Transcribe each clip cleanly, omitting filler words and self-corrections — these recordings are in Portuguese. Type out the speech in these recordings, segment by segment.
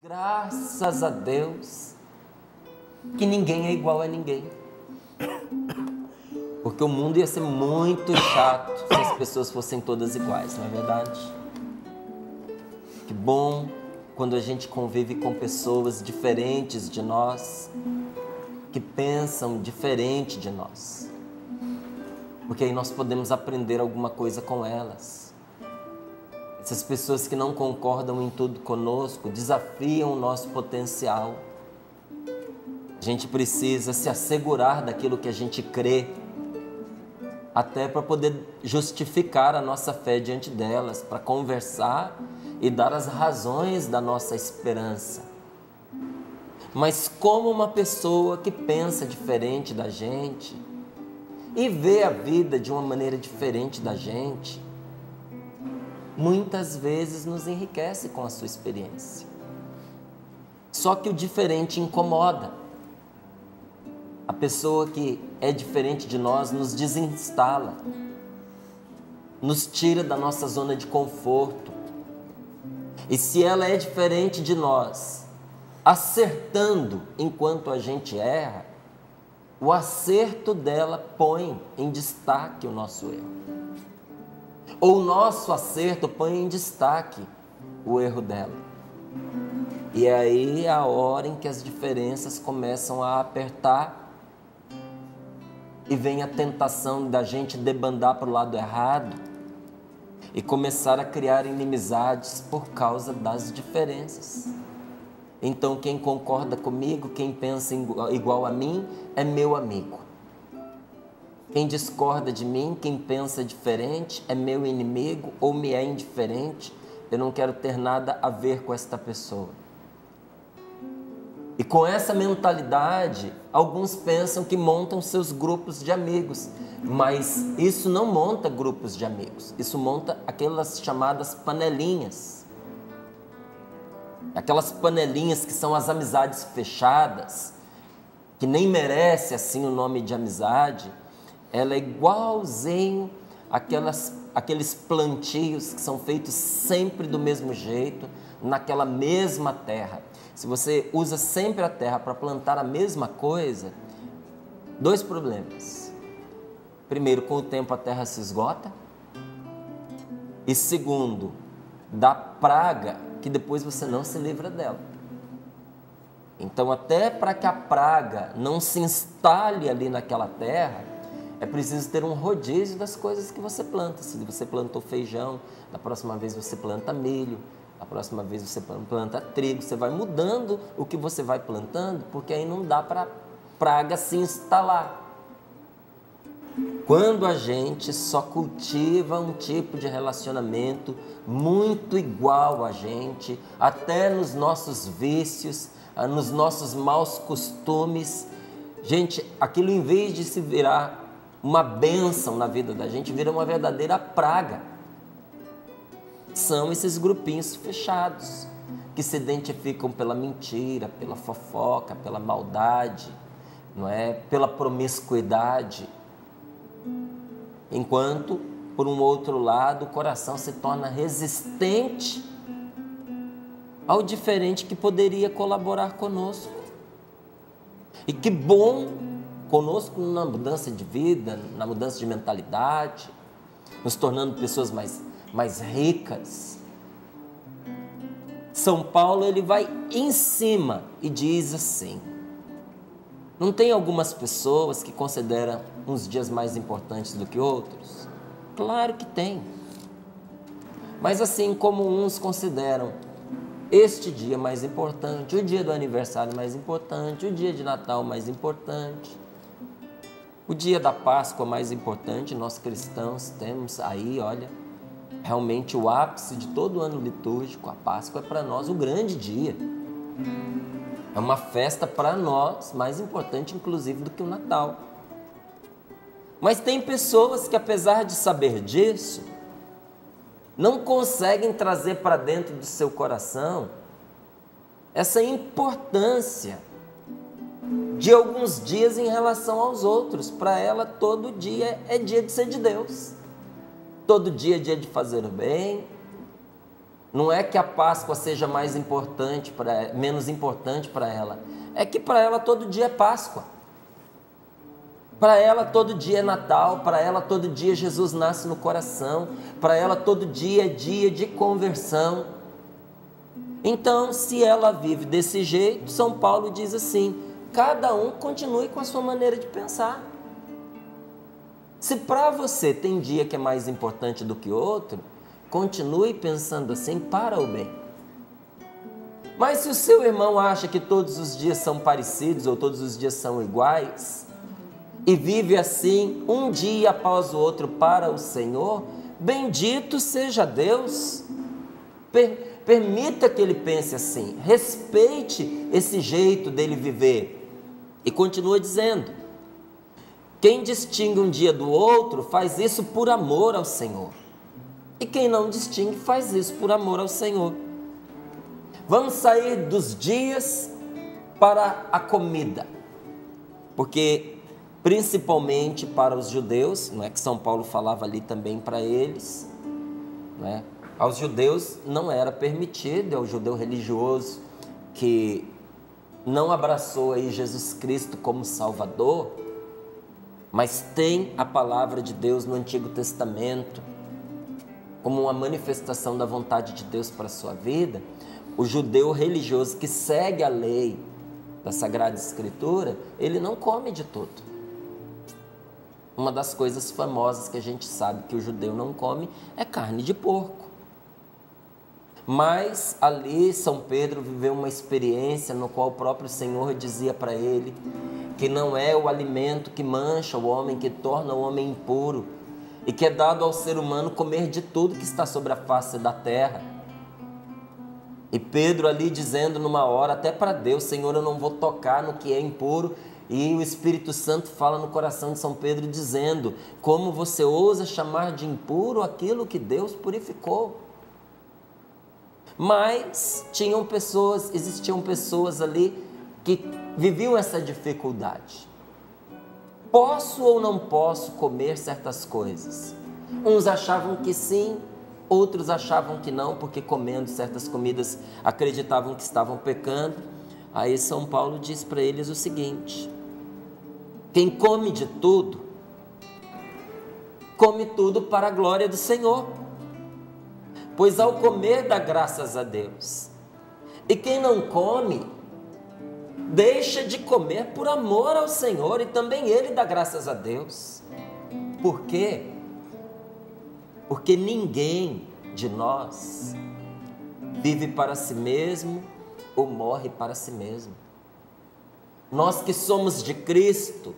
Graças a Deus que ninguém é igual a ninguém. Porque o mundo ia ser muito chato se as pessoas fossem todas iguais, não é verdade? Que bom quando a gente convive com pessoas diferentes de nós, que pensam diferente de nós. Porque aí nós podemos aprender alguma coisa com elas. Essas pessoas que não concordam em tudo conosco desafiam o nosso potencial. A gente precisa se assegurar daquilo que a gente crê, até para poder justificar a nossa fé diante delas, para conversar e dar as razões da nossa esperança. Mas como uma pessoa que pensa diferente da gente e vê a vida de uma maneira diferente da gente, muitas vezes nos enriquece com a sua experiência. Só que o diferente incomoda. A pessoa que é diferente de nós nos desinstala, nos tira da nossa zona de conforto. E se ela é diferente de nós, acertando enquanto a gente erra, o acerto dela põe em destaque o nosso erro. Ou o nosso acerto põe em destaque o erro dela. E aí é a hora em que as diferenças começam a apertar e vem a tentação da gente debandar para o lado errado e começar a criar inimizades por causa das diferenças. Então quem concorda comigo, quem pensa igual a mim, é meu amigo. Quem discorda de mim, quem pensa diferente, é meu inimigo ou me é indiferente. Eu não quero ter nada a ver com esta pessoa. E com essa mentalidade, alguns pensam que montam seus grupos de amigos. Mas isso não monta grupos de amigos. Isso monta aquelas chamadas panelinhas. Aquelas panelinhas que são as amizades fechadas, que nem merece assim o nome de amizade. Ela é igualzinho aqueles plantios que são feitos sempre do mesmo jeito, naquela mesma terra. Se você usa sempre a terra para plantar a mesma coisa, dois problemas. Primeiro, com o tempo a terra se esgota. E segundo, dá praga que depois você não se livra dela. Então, até para que a praga não se instale ali naquela terra, é preciso ter um rodízio das coisas que você planta. Se você plantou feijão, da próxima vez você planta milho, da próxima vez você planta trigo. Você vai mudando o que você vai plantando, porque aí não dá para a praga se instalar. Quando a gente só cultiva um tipo de relacionamento muito igual a gente, até nos nossos vícios, nos nossos maus costumes, gente, aquilo em vez de se virar uma bênção na vida da gente, vira uma verdadeira praga. São esses grupinhos fechados, que se identificam pela mentira, pela fofoca, pela maldade, não é? Pela promiscuidade. Enquanto, por um outro lado, o coração se torna resistente ao diferente que poderia colaborar conosco. E que bom conosco na mudança de vida, na mudança de mentalidade, nos tornando pessoas mais ricas. São Paulo, ele vai em cima e diz assim: não tem algumas pessoas que consideram uns dias mais importantes do que outros? Claro que tem. Mas assim como uns consideram este dia mais importante, o dia do aniversário mais importante, o dia de Natal mais importante, o dia da Páscoa mais importante, nós cristãos temos aí, olha, realmente o ápice de todo o ano litúrgico. A Páscoa é para nós o grande dia. É uma festa para nós mais importante, inclusive, do que o Natal. Mas tem pessoas que, apesar de saber disso, não conseguem trazer para dentro do seu coração essa importância de alguns dias em relação aos outros. Para ela, todo dia é dia de ser de Deus. Todo dia é dia de fazer o bem. Não é que a Páscoa seja menos importante para ela. É que para ela todo dia é Páscoa. Para ela todo dia é Natal. Para ela todo dia Jesus nasce no coração. Para ela todo dia é dia de conversão. Então, se ela vive desse jeito, São Paulo diz assim: cada um continue com a sua maneira de pensar. Se para você tem dia que é mais importante do que outro, continue pensando assim para o bem. Mas se o seu irmão acha que todos os dias são parecidos ou todos os dias são iguais, e vive assim um dia após o outro para o Senhor, bendito seja Deus. Permita que ele pense assim, respeite esse jeito dele viver. E continua dizendo: quem distingue um dia do outro faz isso por amor ao Senhor. E quem não distingue faz isso por amor ao Senhor. Vamos sair dos dias para a comida. Porque principalmente para os judeus, não é que São Paulo falava ali também para eles, não é? Aos judeus não era permitido, ao judeu religioso que não abraçou aí Jesus Cristo como Salvador, mas tem a palavra de Deus no Antigo Testamento como uma manifestação da vontade de Deus para a sua vida. O judeu religioso que segue a lei da Sagrada Escritura, ele não come de tudo. Uma das coisas famosas que a gente sabe que o judeu não come é carne de porco. Mas ali São Pedro viveu uma experiência no qual o próprio Senhor dizia para ele que não é o alimento que mancha o homem, que torna o homem impuro, e que é dado ao ser humano comer de tudo que está sobre a face da terra. E Pedro ali dizendo numa hora, até para Deus: Senhor, eu não vou tocar no que é impuro. E o Espírito Santo fala no coração de São Pedro dizendo: como você ousa chamar de impuro aquilo que Deus purificou? Mas existiam pessoas ali que viviam essa dificuldade. Posso ou não posso comer certas coisas? Uns achavam que sim, outros achavam que não, porque comendo certas comidas acreditavam que estavam pecando. Aí São Paulo diz para eles o seguinte: quem come de tudo, come tudo para a glória do Senhor, pois ao comer dá graças a Deus. E quem não come, deixa de comer por amor ao Senhor, e também ele dá graças a Deus. Por quê? Porque ninguém de nós vive para si mesmo ou morre para si mesmo. Nós que somos de Cristo,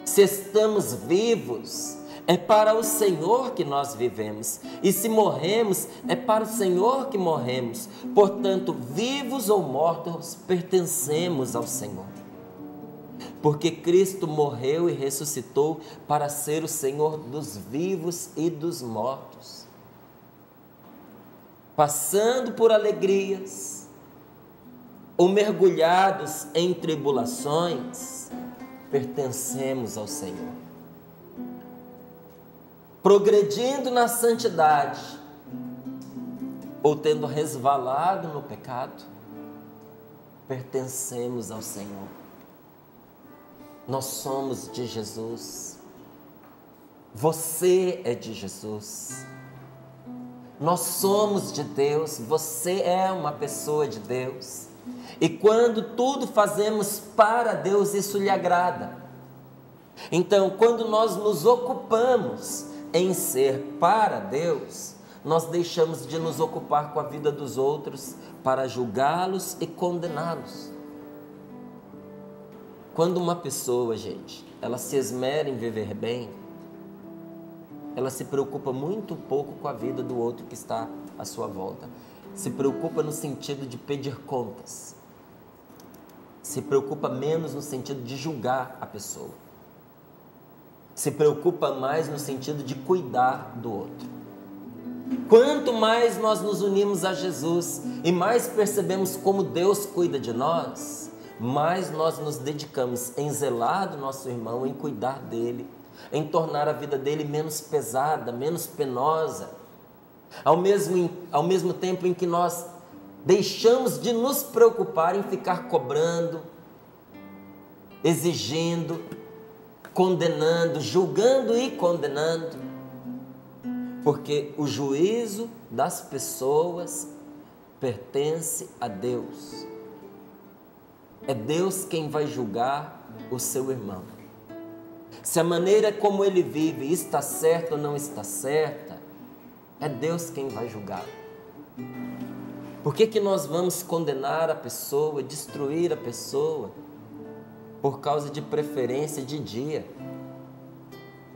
se estamos vivos, é para o Senhor que nós vivemos. E se morremos, é para o Senhor que morremos. Portanto, vivos ou mortos, pertencemos ao Senhor. Porque Cristo morreu e ressuscitou para ser o Senhor dos vivos e dos mortos. Passando por alegrias ou mergulhados em tribulações, pertencemos ao Senhor. Progredindo na santidade ou tendo resvalado no pecado, pertencemos ao Senhor. Nós somos de Jesus. Você é de Jesus. Nós somos de Deus. Você é uma pessoa de Deus. E quando tudo fazemos para Deus, isso lhe agrada. Então, quando nós nos ocupamos em ser para Deus, nós deixamos de nos ocupar com a vida dos outros para julgá-los e condená-los. Quando uma pessoa, gente, ela se esmera em viver bem, ela se preocupa muito pouco com a vida do outro que está à sua volta. Se preocupa no sentido de pedir contas. Se preocupa menos no sentido de julgar a pessoa. Se preocupa mais no sentido de cuidar do outro. Quanto mais nós nos unimos a Jesus e mais percebemos como Deus cuida de nós, mais nós nos dedicamos em zelar do nosso irmão, em cuidar dele, em tornar a vida dele menos pesada, menos penosa. Ao mesmo tempo em que nós deixamos de nos preocupar em ficar cobrando, exigindo, condenando, julgando e condenando, porque o juízo das pessoas pertence a Deus. É Deus quem vai julgar o seu irmão. Se a maneira como ele vive está certa ou não está certa, é Deus quem vai julgar. Por que nós vamos condenar a pessoa, destruir a pessoa, por causa de preferência de dia?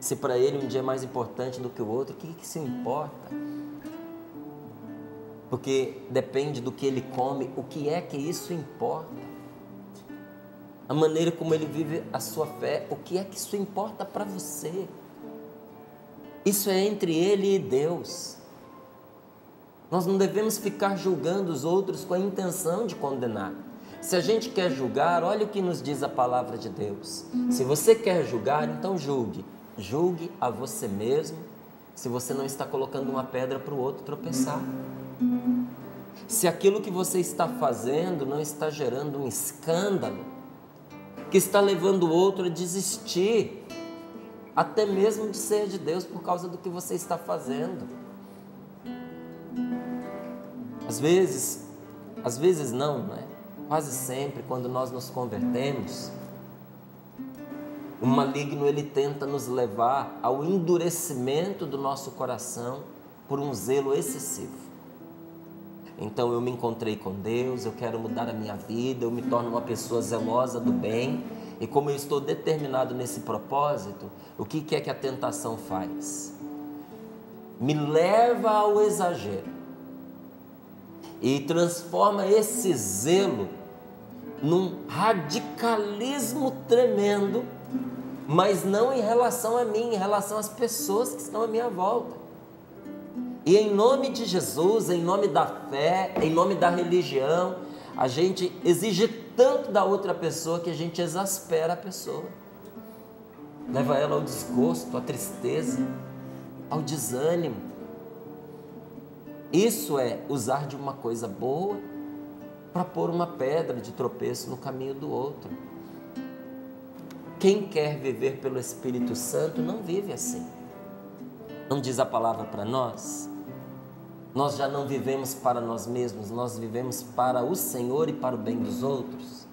Se para ele um dia é mais importante do que o outro, o que isso importa? Porque depende do que ele come, o que é que isso importa? A maneira como ele vive a sua fé, o que é que isso importa para você? Isso é entre ele e Deus. Nós não devemos ficar julgando os outros com a intenção de condenar. Se a gente quer julgar, olha o que nos diz a palavra de Deus. Se você quer julgar, então julgue. Julgue a você mesmo, se você não está colocando uma pedra para o outro tropeçar. Se aquilo que você está fazendo não está gerando um escândalo, que está levando o outro a desistir, até mesmo de ser de Deus por causa do que você está fazendo. Às vezes não é? Quase sempre, quando nós nos convertemos, o maligno ele tenta nos levar ao endurecimento do nosso coração por um zelo excessivo. Então eu me encontrei com Deus, eu quero mudar a minha vida, eu me torno uma pessoa zelosa do bem, e como eu estou determinado nesse propósito, o que é que a tentação faz? Me leva ao exagero e transforma esse zelo num radicalismo tremendo, mas não em relação a mim, em relação às pessoas que estão à minha volta. E em nome de Jesus, em nome da fé, em nome da religião, a gente exige tanto da outra pessoa que a gente exaspera a pessoa. Leva ela ao desgosto, à tristeza, ao desânimo. Isso é usar de uma coisa boa para pôr uma pedra de tropeço no caminho do outro. Quem quer viver pelo Espírito Santo não vive assim. Não diz a palavra para nós? Nós já não vivemos para nós mesmos, nós vivemos para o Senhor e para o bem dos outros.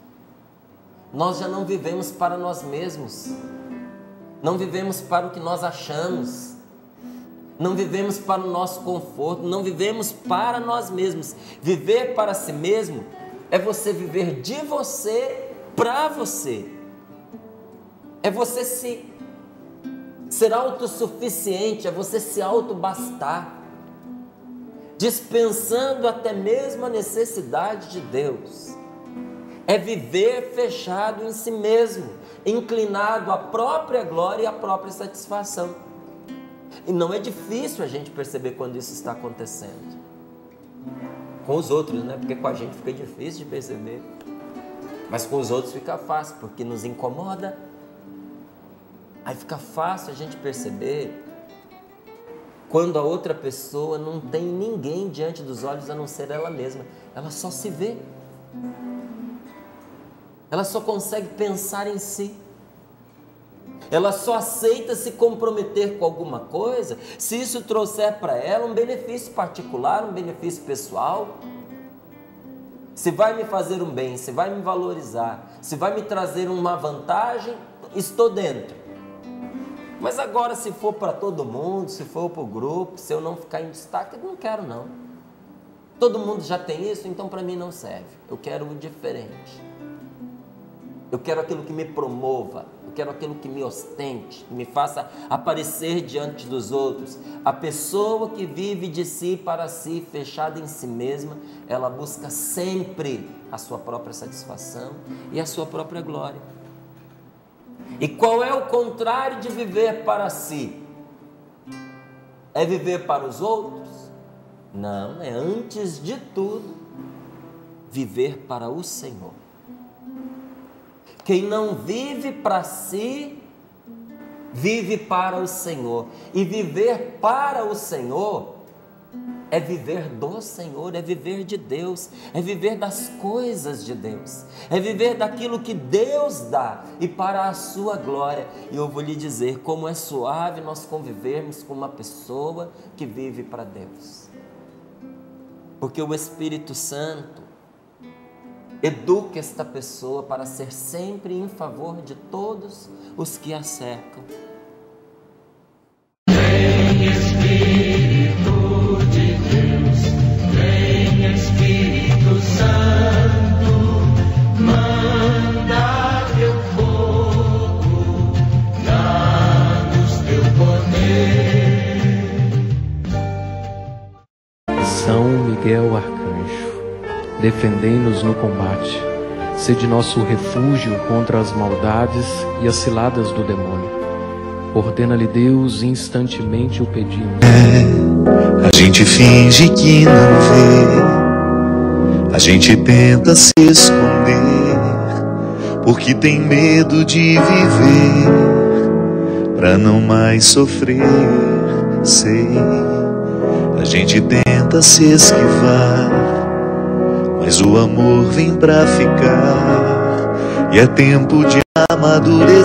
Nós já não vivemos para nós mesmos, não vivemos para o que nós achamos, não vivemos para o nosso conforto, não vivemos para nós mesmos. Viver para si mesmo é você viver de você para você. É você ser autossuficiente, é você se autobastar, dispensando até mesmo a necessidade de Deus. É viver fechado em si mesmo, inclinado à própria glória e à própria satisfação. E não é difícil a gente perceber quando isso está acontecendo. Com os outros, né? Porque com a gente fica difícil de perceber. Mas com os outros fica fácil, porque nos incomoda. Aí fica fácil a gente perceber quando a outra pessoa não tem ninguém diante dos olhos a não ser ela mesma. Ela só se vê. Ela só consegue pensar em si. Ela só aceita se comprometer com alguma coisa se isso trouxer para ela um benefício particular, um benefício pessoal. Se vai me fazer um bem, se vai me valorizar, se vai me trazer uma vantagem, estou dentro. Mas agora, se for para todo mundo, se for para o grupo, se eu não ficar em destaque, eu não quero não. Todo mundo já tem isso, então para mim não serve. Eu quero o diferente. Eu quero aquilo que me promova, eu quero aquilo que me ostente, que me faça aparecer diante dos outros. A pessoa que vive de si para si, fechada em si mesma, ela busca sempre a sua própria satisfação e a sua própria glória. E qual é o contrário de viver para si? É viver para os outros? Não, é antes de tudo viver para o Senhor. Quem não vive para si, vive para o Senhor. E viver para o Senhor é viver do Senhor, é viver de Deus, é viver das coisas de Deus, é viver daquilo que Deus dá e para a sua glória. E eu vou lhe dizer como é suave nós convivermos com uma pessoa que vive para Deus, porque o Espírito Santo educa esta pessoa para ser sempre em favor de todos os que a cercam. Vem Espírito de Deus, vem Espírito Santo, manda teu fogo, dá-nos teu poder. São Miguel Arcanjo, defendei-nos no combate, sede nosso refúgio contra as maldades e as ciladas do demônio. Ordena-lhe Deus, instantemente o pedimos. A gente finge que não vê, a gente tenta se esconder, porque tem medo de viver, pra não mais sofrer, sei. A gente tenta se esquivar, mas o amor vem pra ficar, e é tempo de amadurecer.